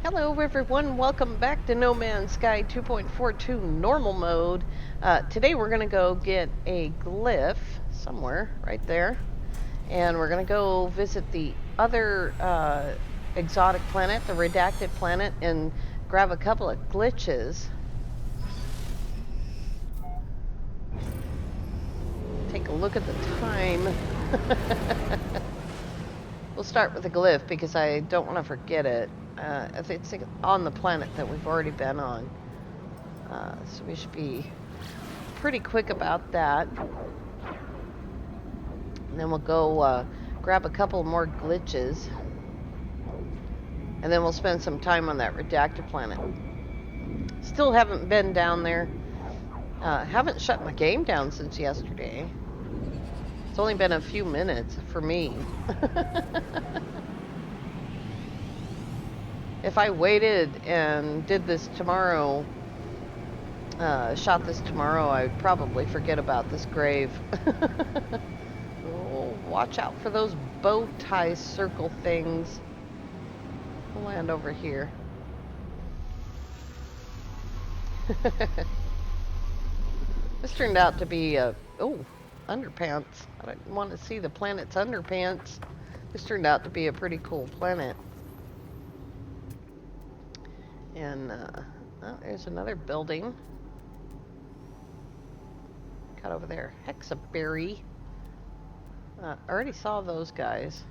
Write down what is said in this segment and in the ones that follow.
Hello everyone, welcome back to No Man's Sky 2.42 normal mode. Today we're going to go get a glyph somewhere right there. And we're going to go visit the other exotic planet, the redacted planet, and grab a couple of glitches. Take a look at the time. We'll start with the glyph because I don't want to forget it. It's on the planet that we've already been on. So we should be pretty quick about that. And then we'll go grab a couple more glitches. And then we'll spend some time on that redacted planet. Still haven't been down there. Haven't shut my game down since yesterday. It's only been a few minutes for me. If I waited and did this tomorrow, shot this tomorrow, I'd probably forget about this grave. Oh, watch out for those bow tie circle things. We'll land over here. This turned out to be a... Oh, underpants. I didn't want to see the planet's underpants. This turned out to be a pretty cool planet. And, oh, there's another building. Got over there. Hexaberry. I already saw those guys.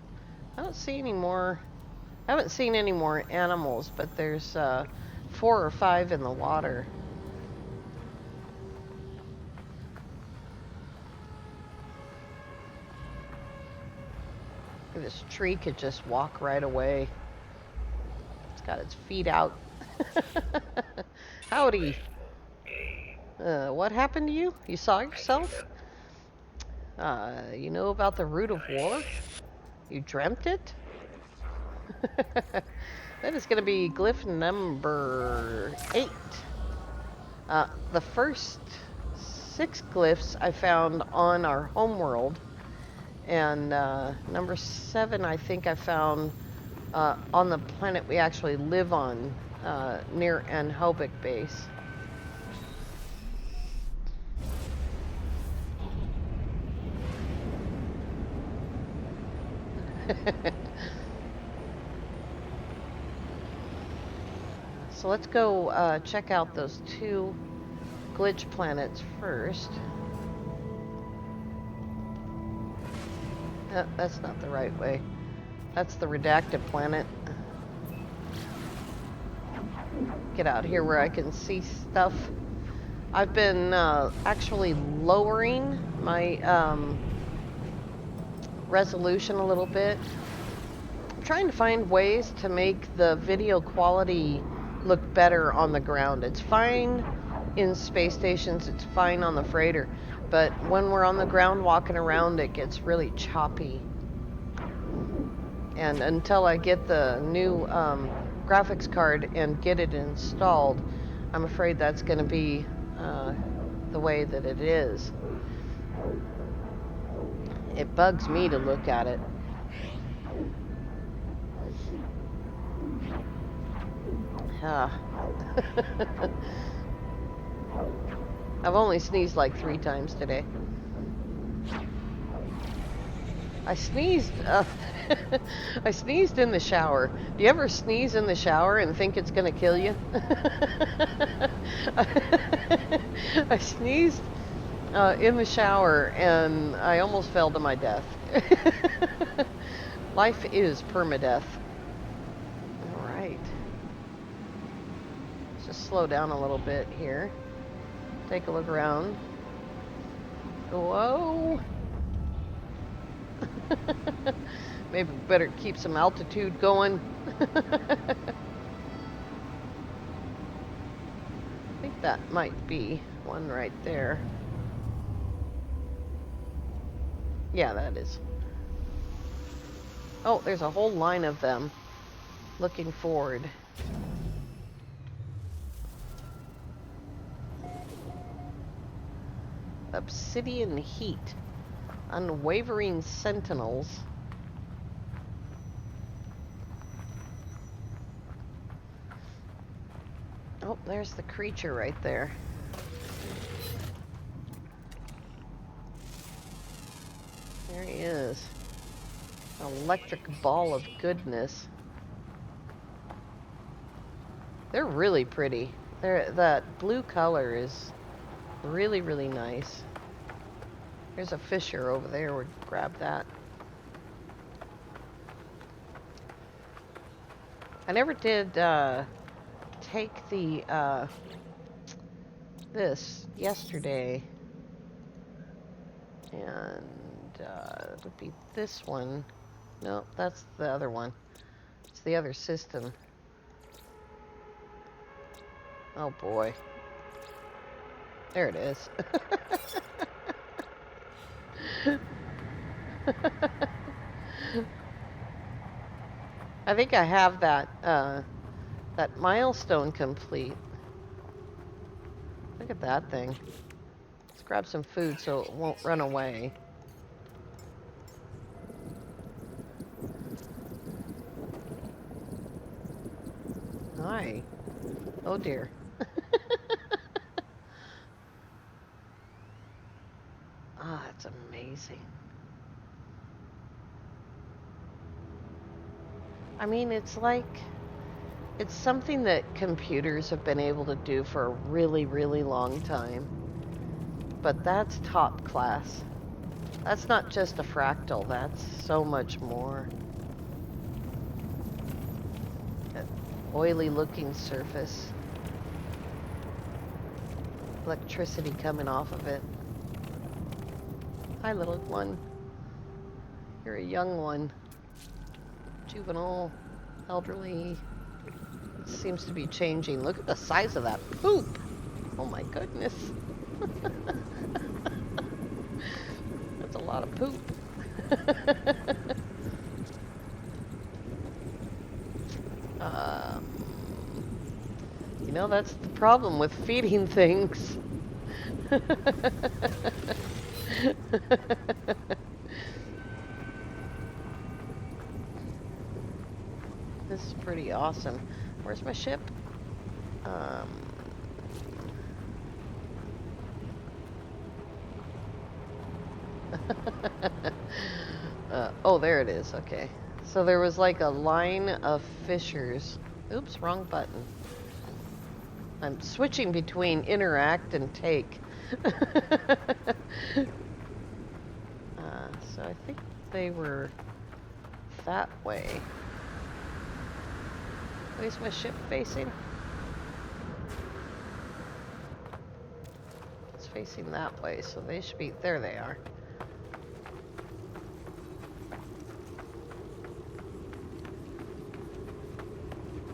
I don't see any more. I haven't seen any more animals, but there's 4 or 5 in the water. This tree could just walk right away. It's got its feet out. Howdy. What happened to you? You saw yourself? You know about the root of war? You dreamt it? That is going to be glyph number 8. The first 6 glyphs I found on our homeworld. And number 7, I think I found on the planet we actually live on, near Anhobic base. So let's go check out those 2 glitch planets first. That's not the right way. That's the redacted planet. Get out here where I can see stuff. I've been actually lowering my resolution a little bit. I'm trying to find ways to make the video quality look better on the ground. It's fine in space stations, it's fine on the freighter, but when we're on the ground walking around, it gets really choppy. And until I get the new graphics card and get it installed, I'm afraid that's going to be the way that it is. It bugs me to look at it. I've only sneezed like 3 times today. I sneezed. I sneezed in the shower. Do you ever sneeze in the shower and think it's gonna kill you? I sneezed in the shower and I almost fell to my death. Life is perma death. All right. Let's just slow down a little bit here. Take a look around. Whoa. Maybe we better keep some altitude going. I think that might be one right there. Yeah, that is. Oh, there's a whole line of them looking forward. Obsidian heat. Unwavering sentinels. Oh, there's the creature right there. There he is. An electric ball of goodness. They're really pretty. That blue color is really, really nice. There's a fisher over there. We'll grab that. I never did take the this yesterday, and it would be this one. No, that's the other one. It's the other system. Oh boy. There it is. I think I have that milestone complete. Look at that thing. Let's grab some food so it won't run away. Hi. Oh dear. Ah, it's amazing. I mean, it's something that computers have been able to do for a really, really long time. But that's top class. That's not just a fractal, that's so much more. That oily looking surface. Electricity coming off of it. Hi, little one. You're a young one. Juvenile, elderly. It seems to be changing. Look at the size of that poop. Oh my goodness. That's a lot of poop. You know, that's the problem with feeding things. This is pretty awesome. Where's my ship? Oh, there it is. Okay. So there was like a line of fishers. Oops, wrong button. I'm switching between interact and take. So I think they were that way. Where's my ship facing? It's facing that way, so they should be... There they are.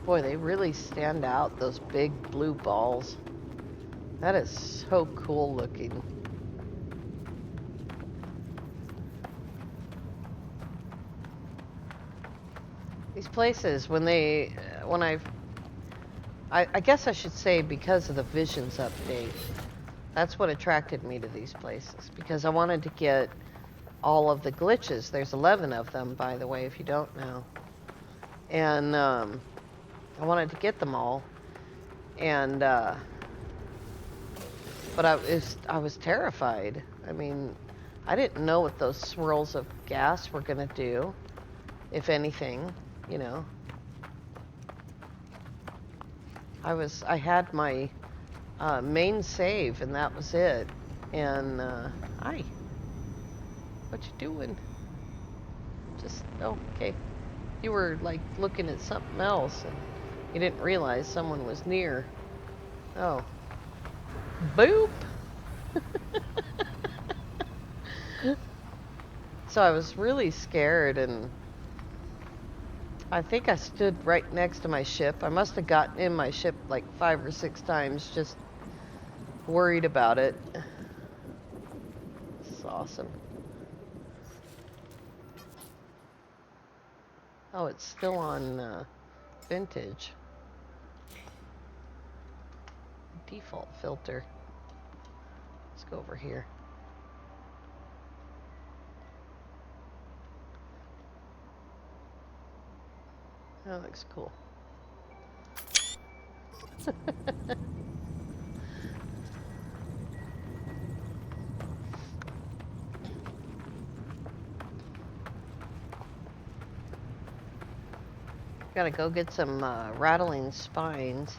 Boy, they really stand out, those big blue balls. That is so cool looking. These places, when I guess I should say because of the Visions update, that's what attracted me to these places, because I wanted to get all of the glitches. There's 11 of them, by the way, if you don't know. And I wanted to get them all. And but I was terrified. I mean, I didn't know what those swirls of gas were going to do, if anything, you know. I had my main save, and that was it. And hi, what you doing? Just okay. You were like looking at something else, and you didn't realize someone was near. Oh, boop. So I was really scared, and I think I stood right next to my ship. I must have gotten in my ship like 5 or 6 times, just worried about it. It's awesome. Oh, it's still on vintage. Default filter. Let's go over here. That looks cool. Gotta go get some rattling spines.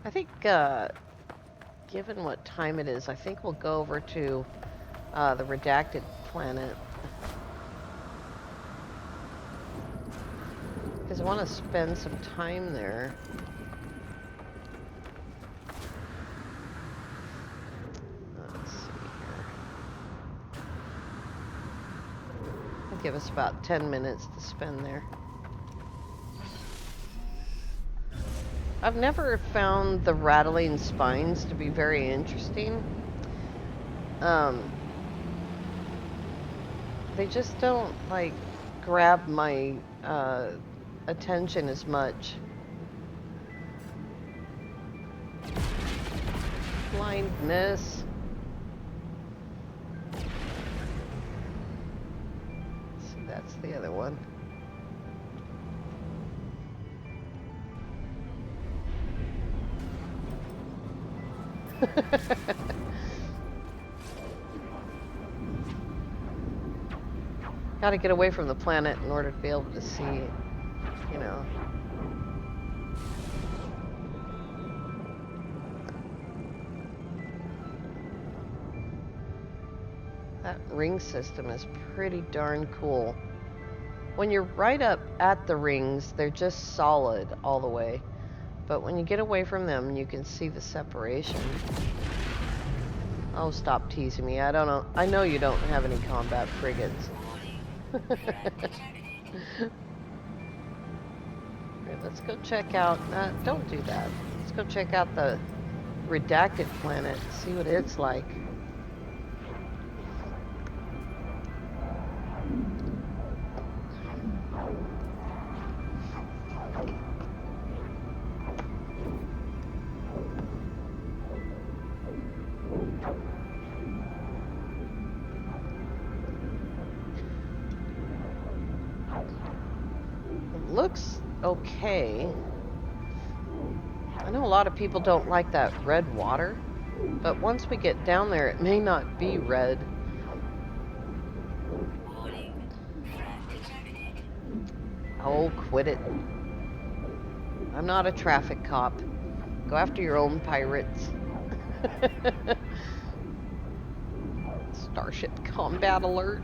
I think, given what time it is, I think we'll go over to the redacted planet. Because I want to spend some time there. Let's see here. It'll give us about 10 minutes to spend there. I've never found the rattling spines to be very interesting. They just don't, like, grab my attention as much. Blindness. So that's the other one. Gotta get away from the planet in order to be able to see, you know. That ring system is pretty darn cool. When you're right up at the rings, they're just solid all the way. But when you get away from them, you can see the separation. Oh, stop teasing me. I don't know. I know you don't have any combat frigates. Here, let's go check out... don't do that. Let's go check out the redacted planet, see what it's like. Looks okay. I know a lot of people don't like that red water, but once we get down there, it may not be red. Oh, quit it. I'm not a traffic cop. Go after your own pirates. Starship combat alert.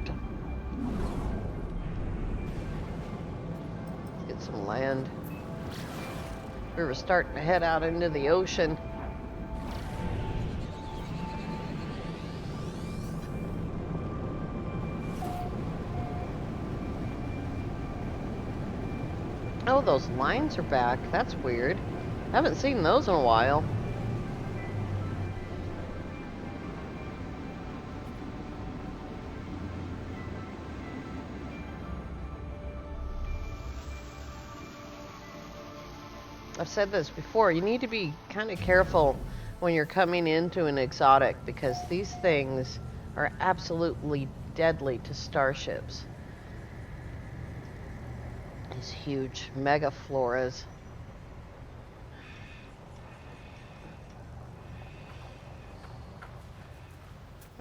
Get some land. We were starting to head out into the ocean. Oh, those lines are back. That's weird. I haven't seen those in a while. I've said this before, you need to be kind of careful when you're coming into an exotic because these things are absolutely deadly to starships. These huge mega Florez.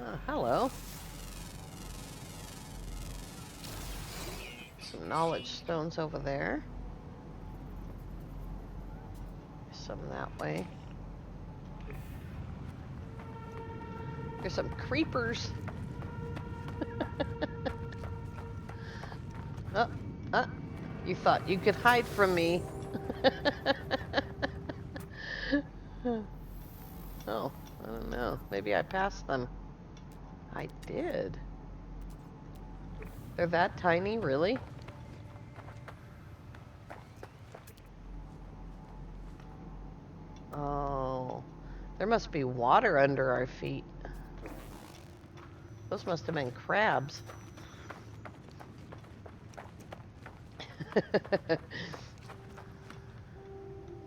Oh, hello. Some knowledge stones over there. Some that way. There's some creepers. You thought you could hide from me. Oh, I don't know. Maybe I passed them. I did. They're that tiny, really? Oh, there must be water under our feet. Those must have been crabs.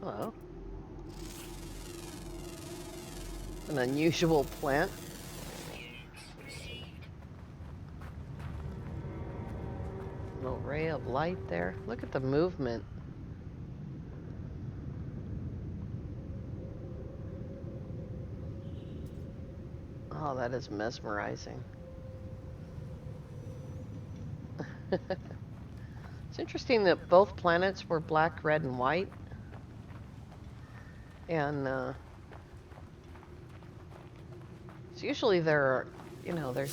Hello. An unusual plant. Little ray of light there. Look at the movement. Oh, that is mesmerizing. It's interesting that both planets were black, red, and white. And it's usually they're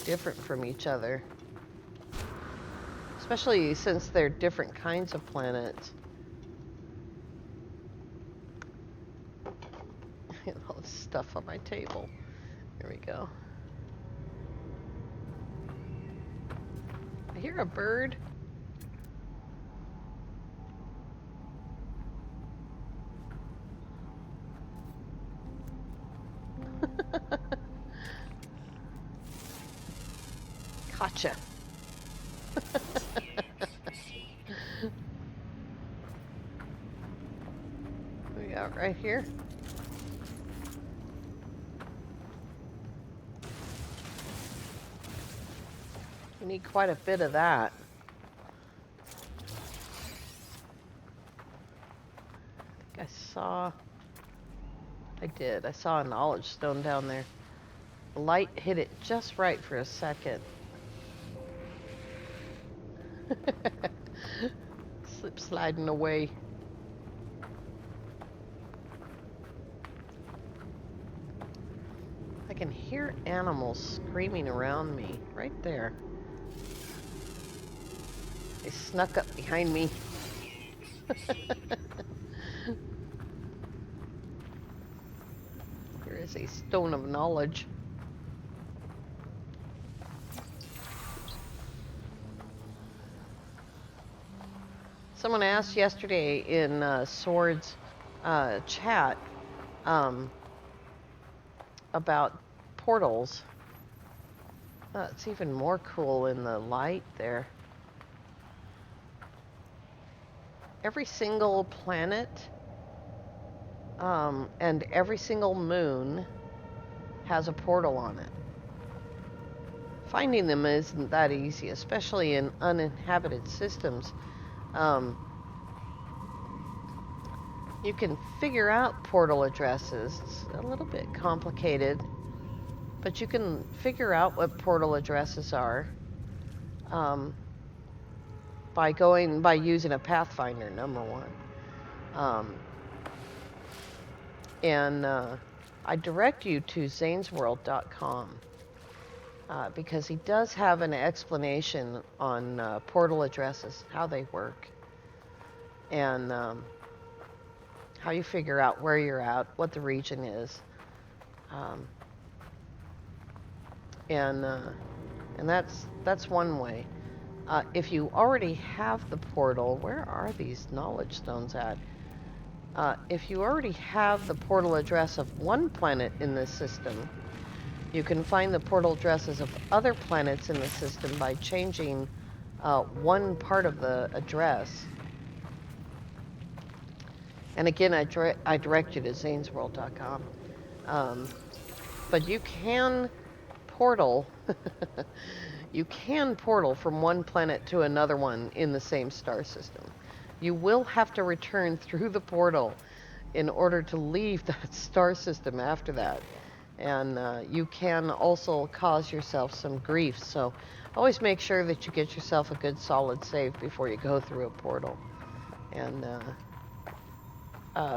different from each other. Especially since they're different kinds of planets. All this stuff on my table. There we go. I hear a bird. Gotcha. We got right here. We need quite a bit of that. I saw a knowledge stone down there. The light hit it just right for a second. Slip sliding away. I can hear animals screaming around me right there. They snuck up behind me. Here is a stone of knowledge. Someone asked yesterday in Sword's chat about portals. It's even more cool in the light there. Every single planet and every single moon has a portal on it. Finding them isn't that easy, especially in uninhabited systems. You can figure out portal addresses. It's a little bit complicated, but you can figure out what portal addresses are by using a Pathfinder, number one. And I direct you to zanesworld.com because he does have an explanation on portal addresses, how they work, and how you figure out where you're at, what the region is, and that's one way. If you already have the portal, where are these knowledge stones at? If you already have the portal address of one planet in this system, you can find the portal addresses of other planets in the system by changing one part of the address. And again, I direct you to zanesworld.com. But you can portal. You can portal from one planet to another one in the same star system. You will have to return through the portal in order to leave that star system after that. And you can also cause yourself some grief. So always make sure that you get yourself a good solid save before you go through a portal. And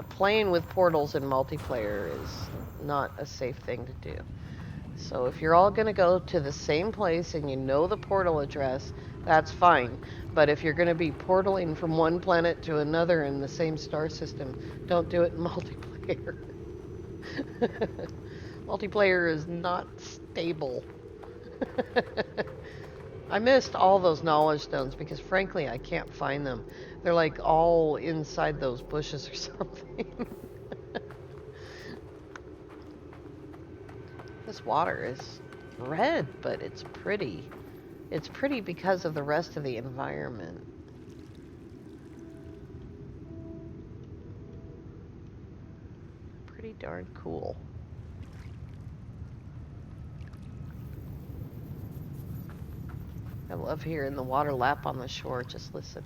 playing with portals in multiplayer is not a safe thing to do. So if you're all going to go to the same place and you know the portal address, that's fine. But if you're going to be portaling from one planet to another in the same star system, don't do it in multiplayer. Multiplayer is not stable. I missed all those knowledge stones because frankly I can't find them. They're like all inside those bushes or something. This water is red, but it's pretty. It's pretty because of the rest of the environment. Pretty darn cool. I love hearing the water lap on the shore. Just listen.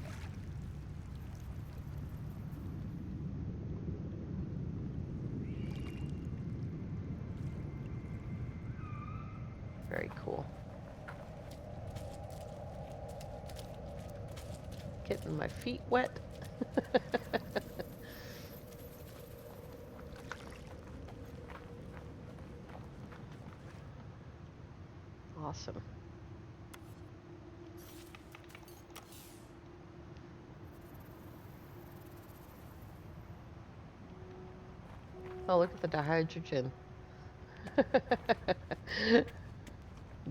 Getting my feet wet. Awesome. Oh, look at the dihydrogen.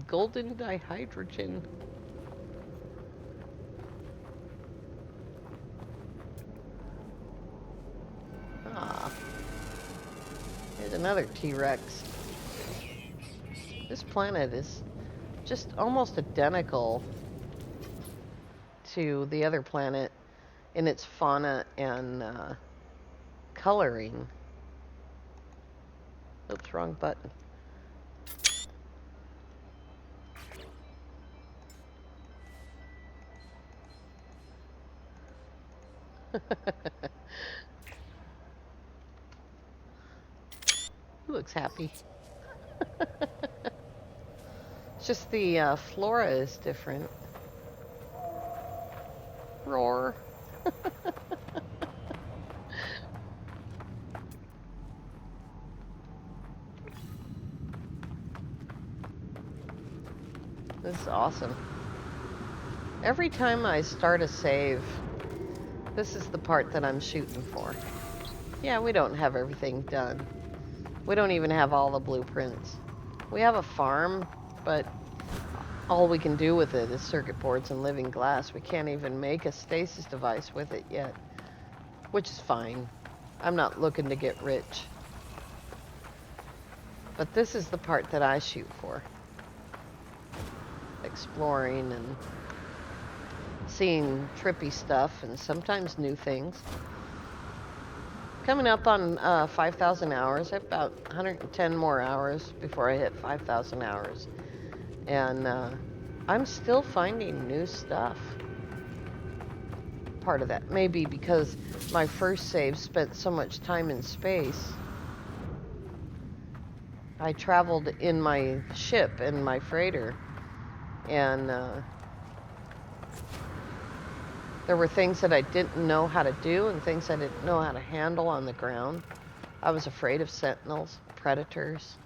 Golden dihydrogen. Ah, there's another T-Rex. This planet is just almost identical to the other planet in its fauna and coloring. Oops, wrong button. He looks happy. It's just the flora is different. Roar. This is awesome. Every time I start a save, this is the part that I'm shooting for. Yeah, we don't have everything done. We don't even have all the blueprints. We have a farm, but all we can do with it is circuit boards and living glass. We can't even make a stasis device with it yet, which is fine. I'm not looking to get rich. But this is the part that I shoot for. Exploring and seeing trippy stuff and sometimes new things. Coming up on 5,000 hours. I have about 110 more hours before I hit 5,000 hours. And I'm still finding new stuff. Part of that may be because my first save spent so much time in space. I traveled in my ship, in my freighter, and there were things that I didn't know how to do and things I didn't know how to handle on the ground. I was afraid of sentinels, predators.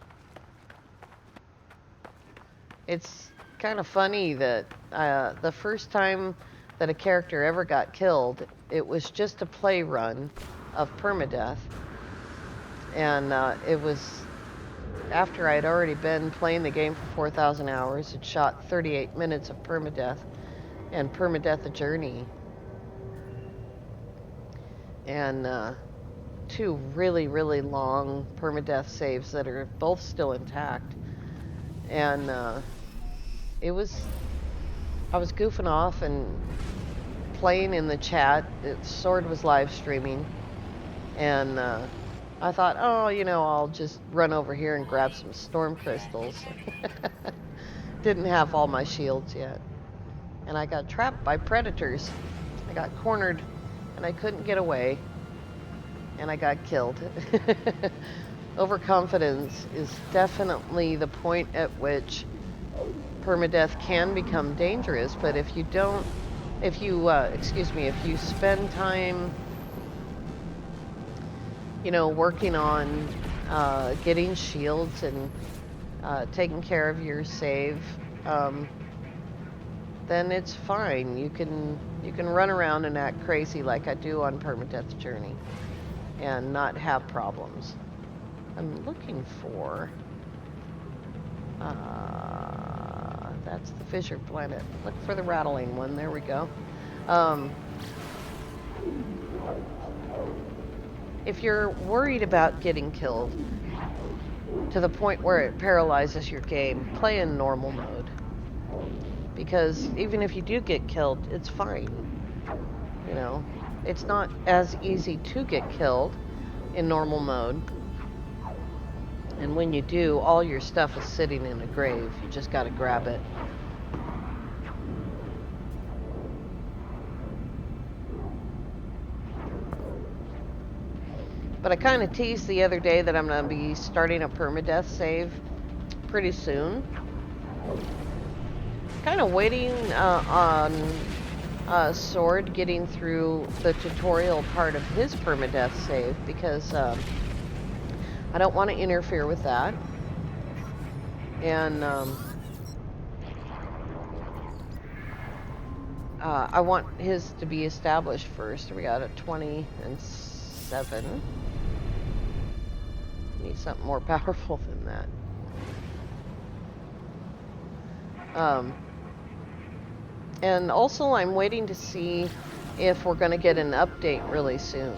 It's kind of funny that the first time that a character ever got killed, it was just a play run of Perma Death. And it was after I'd already been playing the game for 4,000 hours. It shot 38 minutes of Perma Death and Perma Death A Journey. And 2 really, really long Perma Death saves that are both still intact. And I was goofing off and playing in the chat. Sword was live streaming, and I thought, oh, you know, I'll just run over here and grab some storm crystals. Didn't have all my shields yet, and I got trapped by predators. I got cornered, and I couldn't get away, and I got killed. Overconfidence is definitely the point at which permadeath can become dangerous, but if you spend time, you know, working on getting shields and taking care of your save, then it's fine. You can run around and act crazy like I do on Permadeath Journey and not have problems. I'm looking for that's the fissure planet. Look for the rattling one. There we go. If you're worried about getting killed to the point where it paralyzes your game, play in normal mode. Because even if you do get killed, it's fine. You know, it's not as easy to get killed in normal mode. And when you do, all your stuff is sitting in a grave. You just gotta grab it. But I kind of teased the other day that I'm going to be starting a permadeath save pretty soon. Kind of waiting on Sword getting through the tutorial part of his permadeath save because I don't want to interfere with that. And I want his to be established first. We got a 20 and 7. Need something more powerful than that. And also I'm waiting to see if we're going to get an update really soon.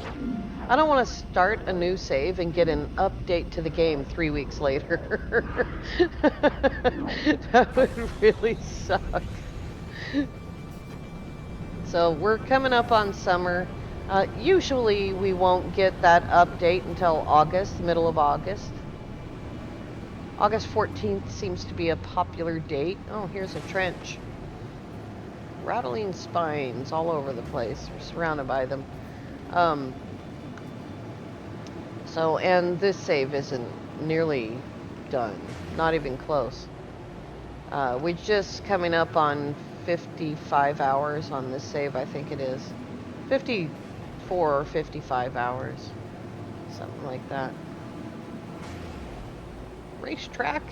I don't want to start a new save and get an update to the game 3 weeks later. That would really suck. So we're coming up on summer. Usually we won't get that update until August, middle of August. August 14th seems to be a popular date. Oh, here's a trench. Rattling spines all over the place. We're surrounded by them. And this save isn't nearly done. Not even close. We're just coming up on 55 hours on this save, I think it is. 54 or 55 hours. Something like that. Racetrack.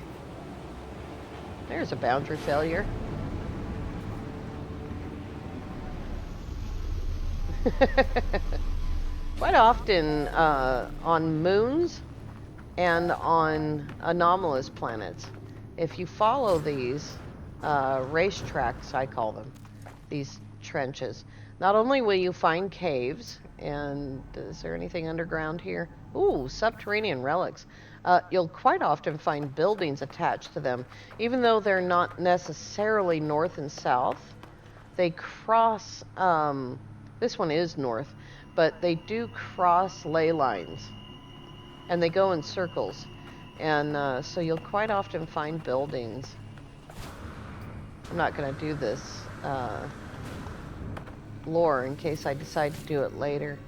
There's a boundary failure. Quite often on moons and on anomalous planets, if you follow these racetracks, I call them, these trenches, not only will you find caves, and is there anything underground here? Ooh, subterranean relics. You'll quite often find buildings attached to them, even though they're not necessarily north and south. They cross, this one is north, but they do cross ley lines, and they go in circles. And so you'll quite often find buildings. I'm not going to do this lore in case I decide to do it later.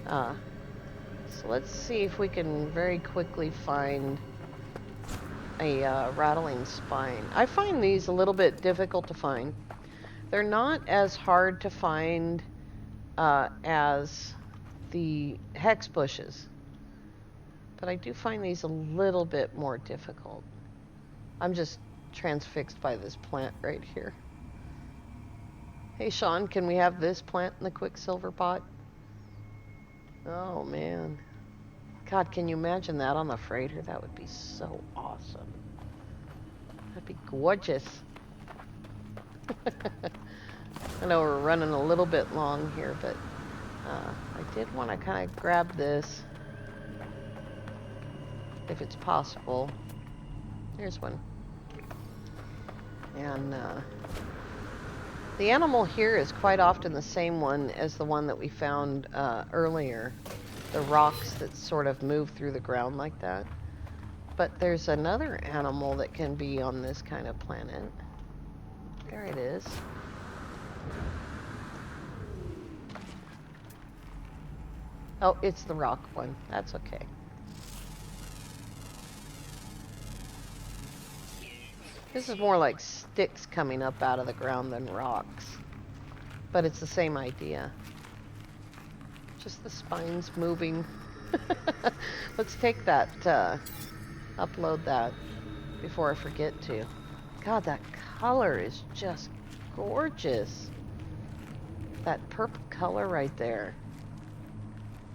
So let's see if we can very quickly find a rattling spine. I find these a little bit difficult to find. They're not as hard to find as the hex bushes, but I do find these a little bit more difficult. I'm just transfixed by this plant right here. Hey Sean, can we have this plant in the quicksilver pot? Oh man. God, can you imagine that on the freighter? That would be so awesome. That'd be gorgeous. I know we're running a little bit long here, but I did want to kind of grab this, if it's possible. Here's one. And the animal here is quite often the same one as the one that we found earlier. The rocks that sort of move through the ground like that. But there's another animal that can be on this kind of planet. There it is. Oh, it's the rock one. That's okay. This is more like sticks coming up out of the ground than rocks. But it's the same idea. Just the spines moving. Let's take that, upload that before I forget to. God, that color is just gorgeous. That purple color right there.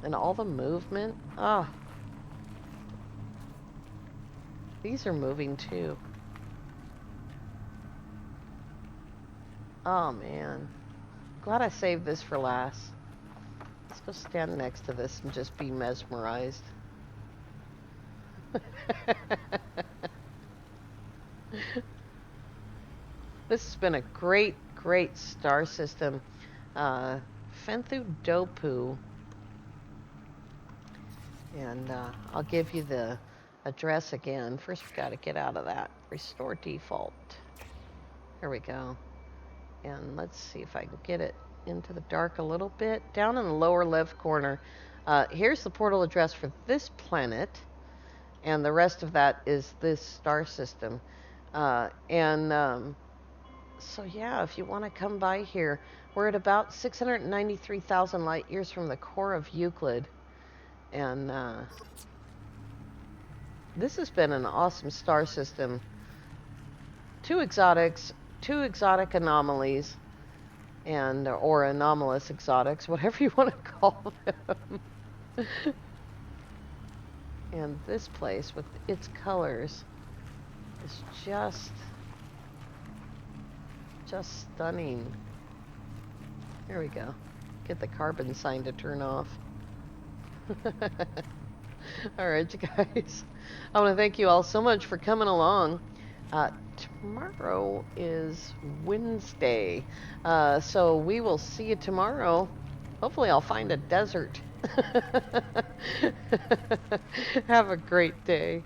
And all the movement. Ah. Oh. These are moving too. Oh man. Glad I saved this for last. Let's go stand next to this and just be mesmerized. This has been a great, great star system. Fenthu Dopu. And I'll give you the address again. First, we've got to get out of that. Restore default. There we go. And let's see if I can get it into the dark a little bit. Down in the lower left corner, here's the portal address for this planet. And the rest of that is this star system. So yeah, if you want to come by here, we're at about 693,000 light years from the core of Euclid. And this has been an awesome star system. Two exotic anomalies, and or anomalous exotics, whatever you want to call them. And this place with its colors is just stunning. Here we go. Get the carbon sign to turn off. All right, you guys. I want to thank you all so much for coming along. Tomorrow is Wednesday, so we will see you tomorrow. Hopefully, I'll find a desert. Have a great day.